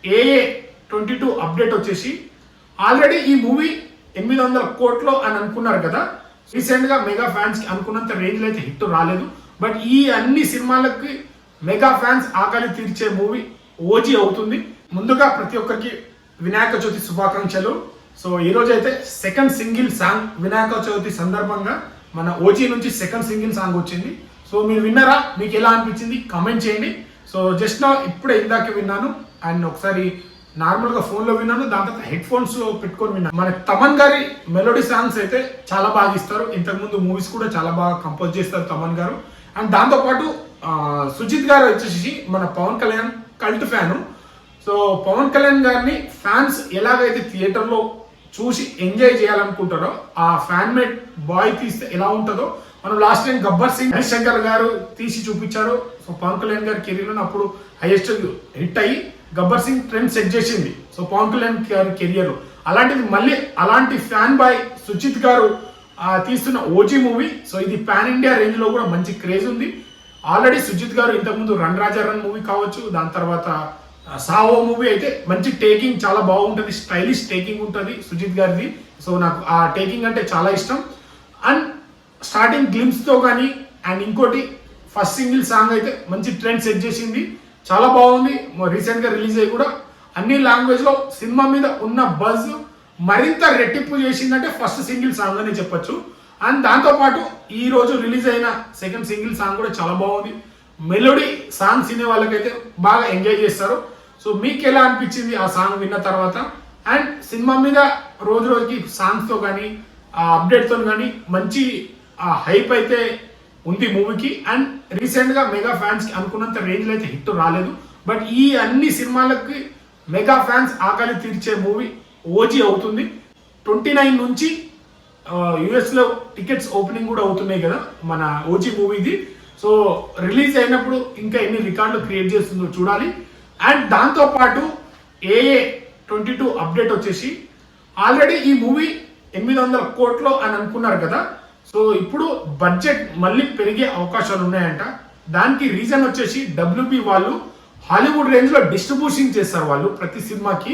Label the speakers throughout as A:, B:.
A: AA22 update వచ్చేసి already ఈ movie 800 కోట్లు అని అనుకున్నారు కదా. రీసెంట్ గా మెగా ఫ్యాన్స్ కి అనుకున్నంత రేంజ్ లో అయితే హిట్ రాలేదు. బట్ ఈ అన్ని సినిమాలకి మెగా ఫ్యాన్స్ ఆకలి తీర్చే మూవీ ఓజీ అవుతుంది. ముందుగా ప్రతి ఒక్కరికి వినాయక చవితి శుభాకాంక్షలు. సో ఈ రోజు అయితే second single song Vinayaka Chavithi సందర్భంగా మన ఓజీ నుంచి సెకండ్ సింగిల్ సాంగ్ వచ్చింది. సో మీరు విన్నారా? మీకు ఎలా అనిపించింది కామెంట్ చేయండి. సో జస్ట్ నా ఇప్పుడే ఇందాక విన్నాను అండ్ ఒకసారి నార్మల్ గా ఫోన్ లో విన్నాను, దాని తర్వాత హెడ్ ఫోన్స్ లో పెట్టుకొని విన్నాను. మన తమన్ గారి మెలోడీ సాంగ్స్ అయితే చాలా బాగా ఇస్తారు. ఇంతకుముందు మూవీస్ కూడా చాలా బాగా కంపోజ్ చేస్తారు తమన్ గారు. అండ్ దాంతో పాటు సుజిత్ గారు వచ్చేసి మన Pawan Kalyan cult fan. So Pawan Kalyan గారిని ఫ్యాన్స్ ఎలాగైతే థియేటర్ లో చూసి ఎంజాయ్ చేయాలనుకుంటారో ఆ ఫ్యాన్ మేడ్ బాయ్ తీస్తే ఎలా ఉంటుందో మనం లాస్ట్ టైం గబ్బర్ సింగ్ హరిశంకర్ గారు తీసి చూపించారు. సో పవన్ కళ్యాణ్ గారి కెరీర్ లో అప్పుడు హైయెస్ట్ హిట్ అయ్యి గబ్బర్ సింగ్ ట్రెండ్ సెట్ చేసింది. సో పవన్ కళ్యాణ్ గారి కెరియర్ అలాంటిది మళ్ళీ అలాంటి ఫ్యాన్ బాయ్ సుజిత్ గారు తీస్తున్న ఓజీ మూవీ. సో ఇది పాన్ ఇండియా రేంజ్ లో కూడా మంచి క్రేజ్ ఉంది. ఆల్రెడీ సుజిత్ గారు ఇంతకుముందు రన్ రాజా రన్ మూవీ కావచ్చు, దాని తర్వాత సావో మూవీ అయితే మంచి టేకింగ్ చాలా బాగుంటుంది, స్టైలిష్ టేకింగ్ ఉంటుంది సుజిత్ గారిది. సో నాకు ఆ టేకింగ్ అంటే చాలా ఇష్టం. అండ్ స్టార్టింగ్ గ్లిమ్స్ తో కానీ అండ్ ఇంకోటి ఫస్ట్ సింగిల్ సాంగ్ అయితే మంచి ట్రెండ్ సెట్ చేసింది, చాలా బాగుంది. రీసెంట్ గా రిలీజ్ అయ్యి కూడా అన్ని లాంగ్వేజ్ లో సినిమా మీద ఉన్న బజ్ మరింత రెట్టింపు చేసిందంటే ఫస్ట్ సింగిల్ సాంగ్ అనే చెప్పొచ్చు. అండ్ దాంతో పాటు ఈ రోజు రిలీజ్ అయిన సెకండ్ సింగిల్ సాంగ్ కూడా చాలా బాగుంది. మెలోడీ సాంగ్స్ వినే వాళ్ళకైతే బాగా ఎంజాయ్ చేస్తారు. సో మీకు ఎలా అనిపించింది ఆ సాంగ్ విన్న తర్వాత? అండ్ సినిమా మీద రోజు రోజుకి సాంగ్స్ తో కానీ ఆ అప్డేట్ తో కానీ మంచి హైప్ అయితే ఉంది మూవీకి. అండ్ రీసెంట్ గా మెగా ఫ్యాన్స్ కి అనుకున్నంత రేంజ్ లో అయితే హిట్ రాలేదు. బట్ ఈ అన్ని సినిమాలకి మెగా ఫ్యాన్స్ ఆకలి తీర్చే మూవీ ఓజీ అవుతుంది. 29 నుంచి యుఎస్ లో టికెట్స్ ఓపెనింగ్ కూడా అవుతున్నాయి కదా మన ఓజీ మూవీది. సో రిలీజ్ అయినప్పుడు ఇంకా ఎన్ని రికార్డులు క్రియేట్ చేస్తుందో చూడాలి. అండ్ దాంతో పాటు AA22 అప్డేట్ వచ్చేసి ఆల్రెడీ ఈ మూవీ 800 కోట్లు అని అనుకున్నారు కదా. సో ఇప్పుడు బడ్జెట్ మళ్ళీ పెరిగే అవకాశాలు ఉన్నాయంట. దానికి రీజన్ వచ్చేసి WB వాళ్ళు హాలీవుడ్ రేంజ్ లో డిస్ట్రిబ్యూషన్ చేస్తారు వాళ్ళు ప్రతి సినిమాకి.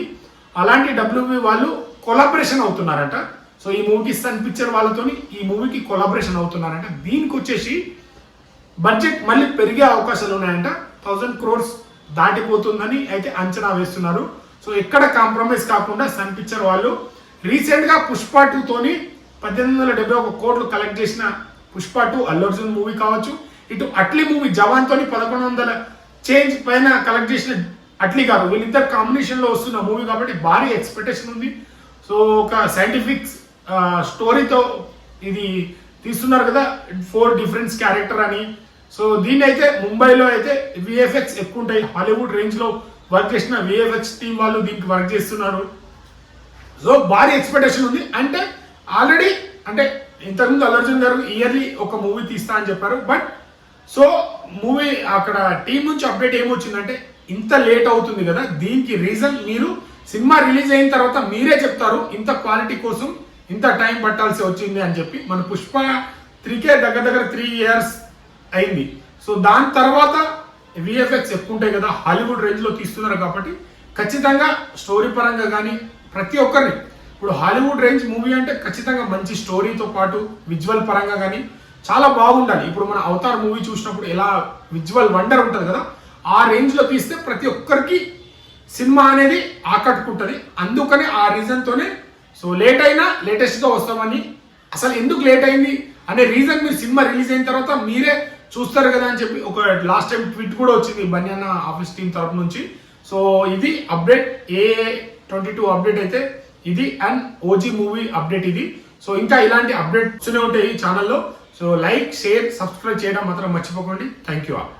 A: అలాంటి WB వాళ్ళు కొలాబరేషన్ అవుతున్నారంట. సో ఈ మూవీకి సన్ పిక్చర్ వాళ్ళతోని ఈ మూవీకి కొలాబరేషన్ అవుతున్నారంట. దీనికి వచ్చేసి బడ్జెట్ మళ్ళీ పెరిగే అవకాశాలు ఉన్నాయంట. 1000 crores దాటిపోతుందని అయితే అంచనా వేస్తున్నారు. సో ఎక్కడ కాంప్రమైజ్ కాకుండా సన్ పిక్చర్ వాళ్ళు రీసెంట్ గా పుష్ప 2 తోని 1871 కోట్లు కలెక్ట్ చేసిన పుష్ప 2 అల్లు అర్జున్ మూవీ కావచ్చు, ఇటు అట్లీ మూవీ జవాన్ తోని 1100 చేంజ్ పైన కలెక్ట్ చేసిన అట్లీ గారు, వీళ్ళిద్దరు కాంబినేషన్ లో వస్తున్న మూవీ కాబట్టి భారీ ఎక్స్పెక్టేషన్ ఉంది. సో ఒక సైంటిఫిక్ స్టోరీతో ఇది తీస్తున్నారు కదా, 4 డిఫరెన్స్ క్యారెక్టర్ అని. సో దీన్ని అయితే ముంబైలో అయితే VFX ఎక్కువ ఉంటాయి. హాలీవుడ్ రేంజ్ లో వర్క్ చేసిన VFX టీం వాళ్ళు దీనికి వర్క్ చేస్తున్నారు. సో భారీ ఎక్స్పెక్టేషన్ ఉంది. అంటే ఆల్రెడీ అంటే ఇంతకుముందు అల్లు అర్జున్ గారు ఇయర్లీ ఒక మూవీ తీస్తా అని చెప్పారు. బట్ సో మూవీ అక్కడ టీం నుంచి అప్డేట్ ఏమొచ్చిందంటే ఇంత లేట్ అవుతుంది కదా, దీనికి రీజన్ మీరు సినిమా రిలీజ్ అయిన తర్వాత మీరే చెప్తారు ఇంత క్వాలిటీ కోసం ఇంత టైం పట్టాల్సి వచ్చింది అని చెప్పి. మన పుష్ప 3కే దగ్గర 3 years అయింది. సో దాని తర్వాత VFX ఎక్కువ ఉంటాయి కదా, హాలీవుడ్ రేంజ్ లో తీస్తున్నారు కాబట్టి ఖచ్చితంగా స్టోరీ పరంగా కానీ ప్రతి ఒక్కరిని ఇప్పుడు హాలీవుడ్ రేంజ్ మూవీ అంటే ఖచ్చితంగా మంచి స్టోరీతో పాటు విజువల్ పరంగా కానీ చాలా బాగుండాలి. ఇప్పుడు మన అవతార్ మూవీ చూసినప్పుడు ఎలా విజువల్ వండర్ ఉంటుంది కదా, ఆ రేంజ్ లో తీస్తే ప్రతి ఒక్కరికి సినిమా అనేది ఆకట్టుకుంటుంది. అందుకనే ఆ రీజన్ తోనే సో లేట్ అయినా లేటెస్ట్ గా వస్తామని. అసలు ఎందుకు లేట్ అయింది అనే రీజన్ మీరు సినిమా రిలీజ్ అయిన తర్వాత మీరే చూస్తారు కదా అని చెప్పి ఒక లాస్ట్ టైం ట్వీట్ కూడా వచ్చింది బన్యానా ఆఫీస్ టీం తరపు నుంచి. సో ఇది అప్డేట్ AA22 అప్డేట్ అయితే ఇది అండ్ ఓజీ మూవీ అప్డేట్ ఇది. సో ఇంకా ఇలాంటి అప్డేట్స్ ఉంటాయి ఈ ఛానల్లో. సో లైక్, షేర్, సబ్స్క్రైబ్ చేయడం మాత్రం మర్చిపోకండి. Thank you all.